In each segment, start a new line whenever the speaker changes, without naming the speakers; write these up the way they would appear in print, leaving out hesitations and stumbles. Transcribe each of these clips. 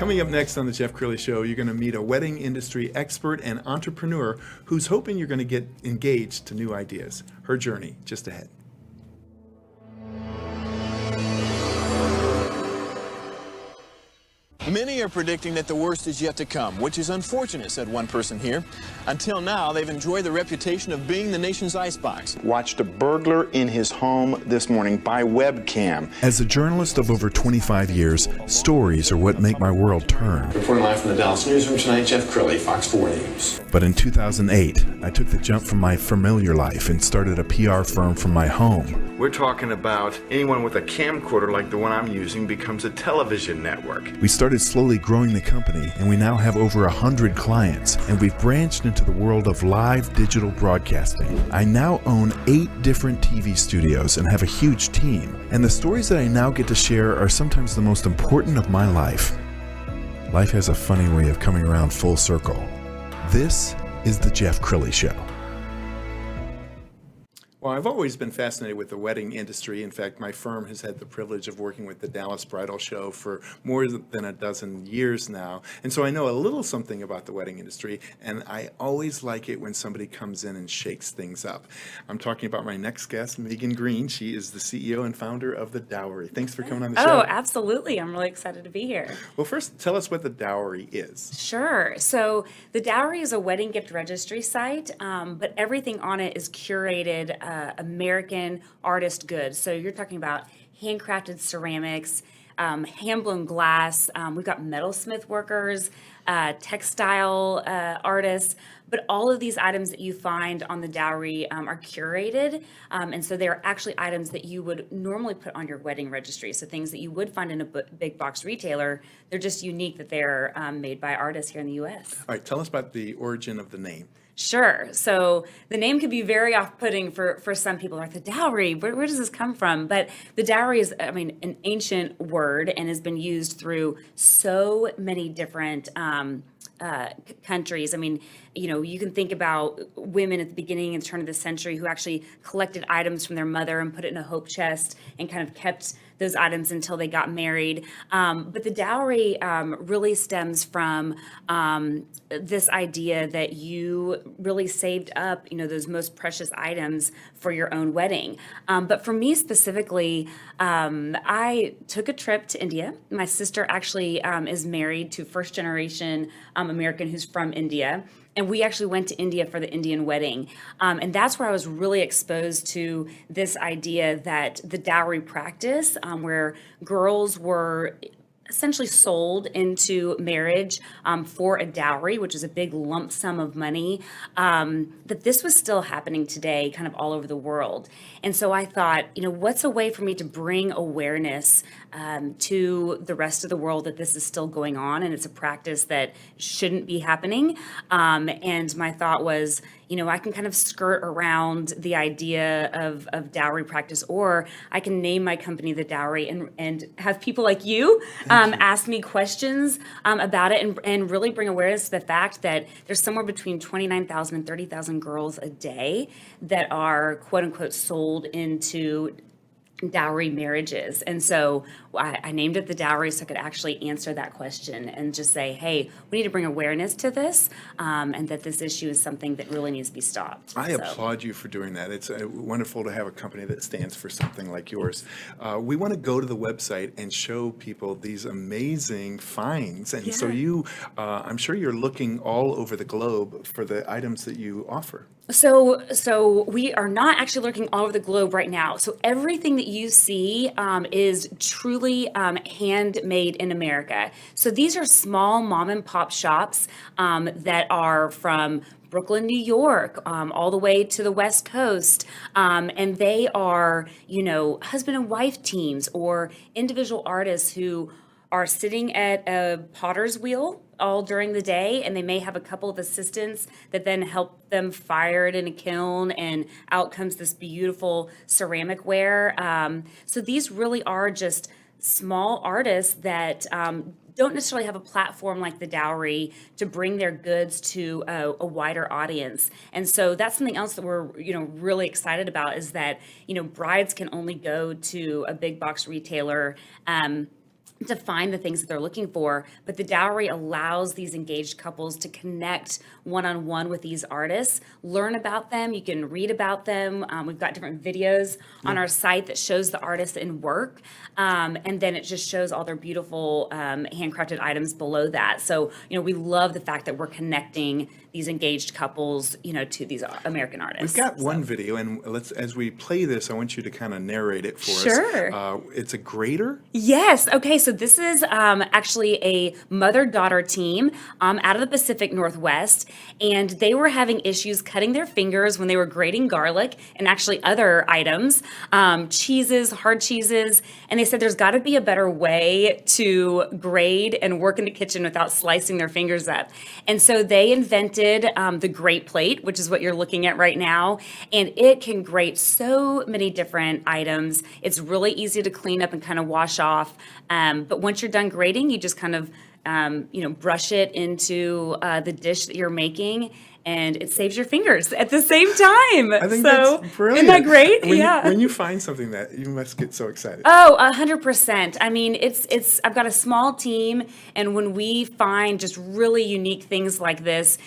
Coming up next on the Jeff Crilley Show, you're going to meet a wedding industry expert and entrepreneur who's hoping you're going to get engaged to new ideas. Her journey just ahead.
Many are predicting that the worst is yet to come, which is unfortunate, said one person here. Until now, they've enjoyed the reputation of being the nation's icebox.
Watched a burglar in his home this morning by webcam.
As a journalist of over 25 years, stories are what make my world turn.
Reporting live from the Dallas newsroom tonight, Jeff Crilley, Fox 4 News.
But in 2008, I took the jump from my familiar life and started a PR firm from my home.
We're talking about anyone with a camcorder like the one I'm using becomes a television network.
We started slowly growing the company, and we now have over 100 clients, and we've branched into the world of live digital broadcasting. I now own 8 different TV studios and have a huge team, and the stories that I now get to share are sometimes the most important of my life. Life has a funny way of coming around full circle. This is the Jeff Crilley Show.
Well, I've always been fascinated with the wedding industry. In fact, my firm has had the privilege of working with the Dallas Bridal Show for more than a dozen years now. And so I know a little something about the wedding industry, and I always like it when somebody comes in and shakes things up. I'm talking about my next guest, Megan Green. She is the CEO and founder of The Dowry. Thanks for coming on the show.
Oh, absolutely. I'm really excited to be here.
Well, first, tell us what The Dowry is.
Sure. So The Dowry is a wedding gift registry site, but everything on it is curated American artist goods. So you're talking about handcrafted ceramics, hand-blown glass. We've got metalsmith workers, textile artists, but all of these items that you find on the Dowry are curated, and so they're actually items that you would normally put on your wedding registry. So things that you would find in a big box retailer, they're just unique that they're made by artists here in the U.S.
All right, tell us about the origin of the name.
Sure. So the name can be very off-putting for some people. Like, the dowry, where does this come from? But the dowry is, an ancient word and has been used through so many different countries. You can think about women at the beginning and turn of the century who actually collected items from their mother and put it in a hope chest and kind of kept those items until they got married. But the dowry really stems from this idea that you really saved up, those most precious items for your own wedding. But for me specifically, I took a trip to India. My sister actually is married to first generation American who's from India. And we actually went to India for the Indian wedding. And that's where I was really exposed to this idea that the dowry practice, where girls were essentially sold into marriage for a dowry, which is a big lump sum of money, that this was still happening today kind of all over the world. And so I thought, what's a way for me to bring awareness to the rest of the world that this is still going on and it's a practice that shouldn't be happening. And my thought was, I can kind of skirt around the idea of dowry practice, or I can name my company The Dowry and have people like you ask me questions about it and really bring awareness to the fact that there's somewhere between 29,000 and 30,000 girls a day that are quote unquote sold into dowry marriages. And so I named it The Dowry so I could actually answer that question and just say, hey, we need to bring awareness to this and that this issue is something that really needs to be stopped.
I applaud you for doing that. It's wonderful to have a company that stands for something like yours. We want to go to the website and show people these amazing finds. And so I'm sure you're looking all over the globe for the items that you offer.
So we are not actually looking all over the globe right now. So everything that you see is truly handmade in America. So these are small mom and pop shops that are from Brooklyn, New York, all the way to the West Coast. And they are, husband and wife teams or individual artists who are sitting at a potter's wheel all during the day, and they may have a couple of assistants that then help them fire it in a kiln, and out comes this beautiful ceramic ware. So these really are just small artists that don't necessarily have a platform like the Dowry to bring their goods to a wider audience. And so that's something else that we're really excited about, is that brides can only go to a big box retailer to find the things that they're looking for. But the Dowry allows these engaged couples to connect one-on-one with these artists, learn about them. You can read about them. We've got different videos on our site that shows the artists in work. And then it just shows all their beautiful handcrafted items below that. So, we love the fact that we're connecting these engaged couples, to these American artists.
We've got one video, and as we play this, I want you to kind of narrate it for us.
Sure.
It's a grater?
Yes. Okay. So this is actually a mother-daughter team out of the Pacific Northwest, and they were having issues cutting their fingers when they were grating garlic and actually other items, cheeses, hard cheeses, and they said there's got to be a better way to grate and work in the kitchen without slicing their fingers up. And so they invented the grate plate, which is what you're looking at right now, and it can grate so many different items. It's really easy to clean up and kind of wash off. But once you're done grating, you just kind of, brush it into the dish that you're making, and it saves your fingers at the same time.
I think
so,
that's brilliant.
Isn't that great?
When you find something that, you must get so excited.
Oh, 100%. I mean, I've got a small team, and when we find just really unique things like this,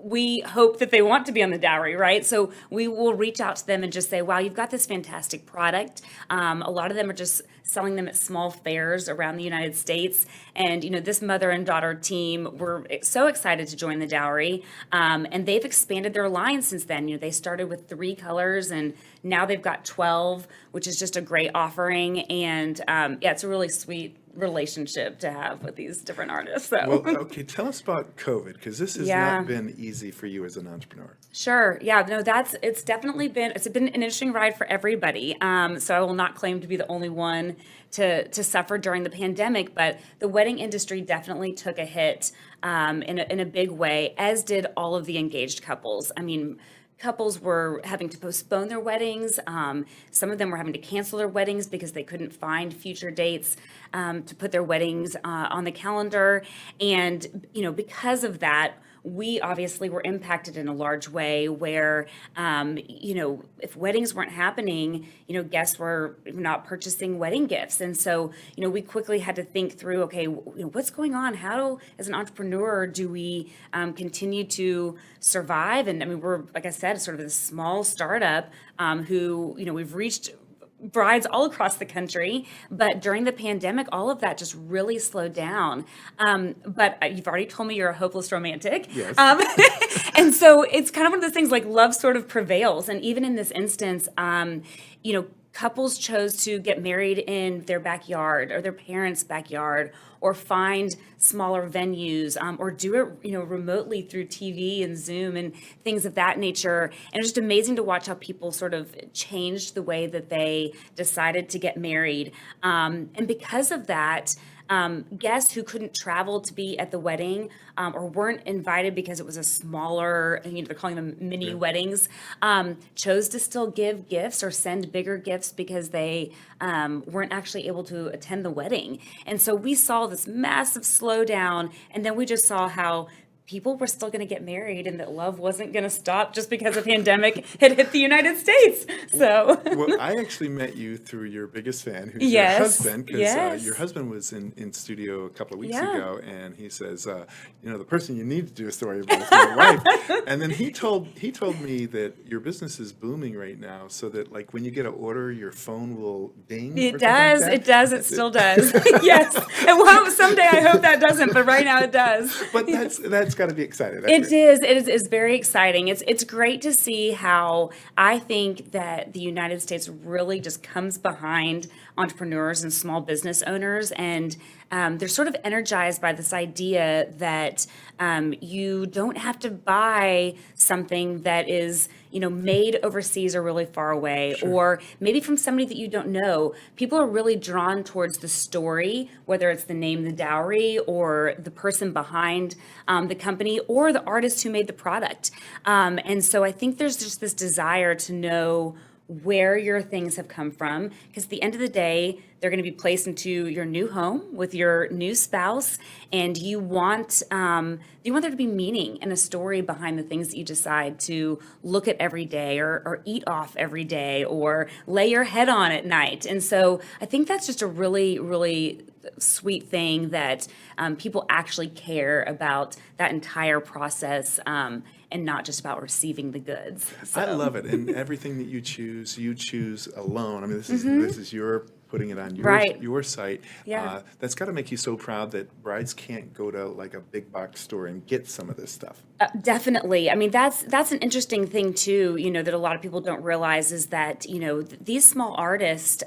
we hope that they want to be on the Dowry, right? So we will reach out to them and just say, wow, you've got this fantastic product. A lot of them are just selling them at small fairs around the United States. And, this mother and daughter team were so excited to join the Dowry. And they've expanded their line since then. They started with 3 colors, and now they've got 12, which is just a great offering. And it's a really sweet relationship to have with these different artists. So.
Well, okay, tell us about COVID, because this has not been easy for you as an entrepreneur.
Sure. Yeah. No, it's been an interesting ride for everybody. So I will not claim to be the only one to suffer during the pandemic, but the wedding industry definitely took a hit in a big way, as did all of the engaged couples. I mean, couples were having to postpone their weddings. Some of them were having to cancel their weddings because they couldn't find future dates to put their weddings on the calendar. And, because of that, we obviously were impacted in a large way where, if weddings weren't happening, guests were not purchasing wedding gifts. And so, we quickly had to think through, okay, what's going on? How, as an entrepreneur, do we continue to survive? And I mean, we're, like I said, sort of a small startup who, we've reached brides all across the country, but during the pandemic, all of that just really slowed down. But you've already told me you're a hopeless romantic.
Yes.
And so it's kind of one of those things, like, love sort of prevails. And even in this instance, couples chose to get married in their backyard or their parents' backyard, or find smaller venues, or do it, remotely through TV and Zoom and things of that nature. And it's just amazing to watch how people sort of changed the way that they decided to get married. And because of that, guests who couldn't travel to be at the wedding or weren't invited because it was a smaller, they're calling them mini weddings, chose to still give gifts or send bigger gifts because they weren't actually able to attend the wedding. And so we saw this massive slowdown, and then we just saw how people were still going to get married, and that love wasn't going to stop just because a pandemic had hit the United States. So,
well, I actually met you through your biggest fan, who's
Yes.
your husband, because
Yes.
your husband was in studio a couple of weeks ago, and he says, the person you need to do a story about is my wife. And then he told me that your business is booming right now, so that, like, when you get an order, your phone will ding.
It
or
does.
something like
It does. It still does. Yes. And well, someday I hope that doesn't, but right now it does.
But that's got to be exciting.
It is. It is very exciting. It's great to see how I think that the United States really just comes behind entrepreneurs and small business owners, and they're sort of energized by this idea that you don't have to buy something that is, made overseas or really far away, or maybe from somebody that you don't know. People are really drawn towards the story, whether it's the name, The Dowry, or the person behind the company, or the artist who made the product. And so I think there's just this desire to know where your things have come from, because at the end of the day, they're going to be placed into your new home with your new spouse, and you want there to be meaning and a story behind the things that you decide to look at every day, or eat off every day, or lay your head on at night. And so I think that's just a really, really sweet thing that people actually care about that entire process and not just about receiving the goods.
I love it. And everything that you choose alone. I mean, this is your putting it on your site.
Yeah.
That's got to make you so proud that brides can't go to like a big box store and get some of this stuff.
Definitely. I mean, that's an interesting thing too, that a lot of people don't realize is that, these small artists,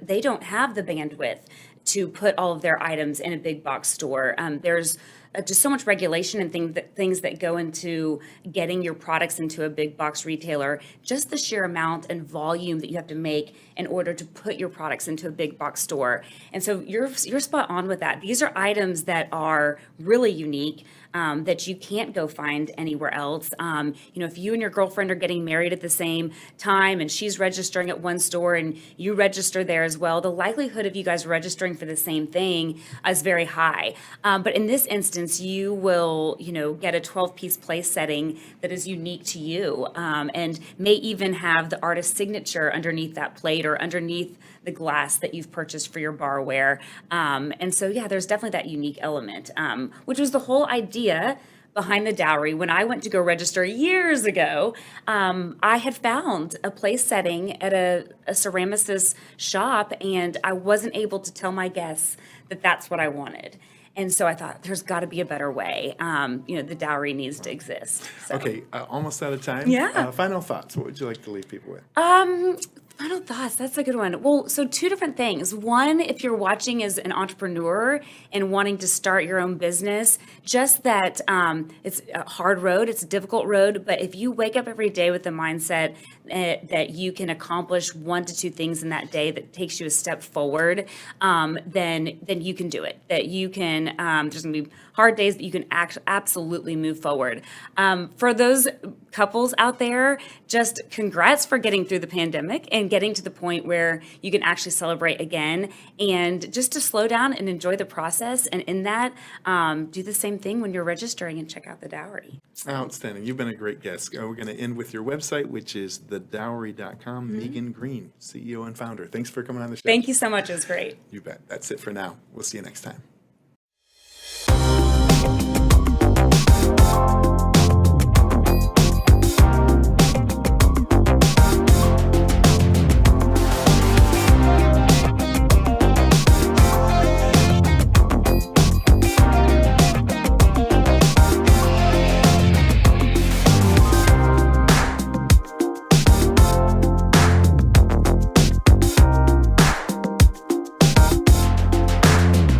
they don't have the bandwidth to put all of their items in a big box store. There's just so much regulation and things that go into getting your products into a big box retailer, just the sheer amount and volume that you have to make in order to put your products into a big box store. And so you're spot on with that. These are items that are really unique. That you can't go find anywhere else. If you and your girlfriend are getting married at the same time and she's registering at one store and you register there as well, the likelihood of you guys registering for the same thing is very high. But in this instance, you will, get a 12-piece place setting that is unique to you and may even have the artist's signature underneath that plate or underneath the glass that you've purchased for your barware. And so, there's definitely that unique element, which was the whole idea behind the dowry. When I went to go register years ago, I had found a place setting at a ceramicist shop, and I wasn't able to tell my guests that that's what I wanted. And so I thought, there's got to be a better way. The dowry needs to exist. So.
Okay, almost out of time.
Yeah.
Final thoughts. What would you like to leave people with?
Final thoughts, that's a good one. Well, so two different things. One, if you're watching as an entrepreneur and wanting to start your own business, just that it's a hard road, it's a difficult road, but if you wake up every day with the mindset that you can accomplish 1 to 2 things in that day that takes you a step forward, then you can do it. That you can, there's gonna be hard days, but you can absolutely move forward. For those couples out there, just congrats for getting through the pandemic and getting to the point where you can actually celebrate again, and just to slow down and enjoy the process. And in that, do the same thing when you're registering and check out the dowry.
Outstanding. You've been a great guest. We're going to end with your website, which is thedowry.com. Megan Green, CEO and founder. Thanks for coming on the show.
Thank you so much. It was great.
You bet. That's it for now. We'll see you next time.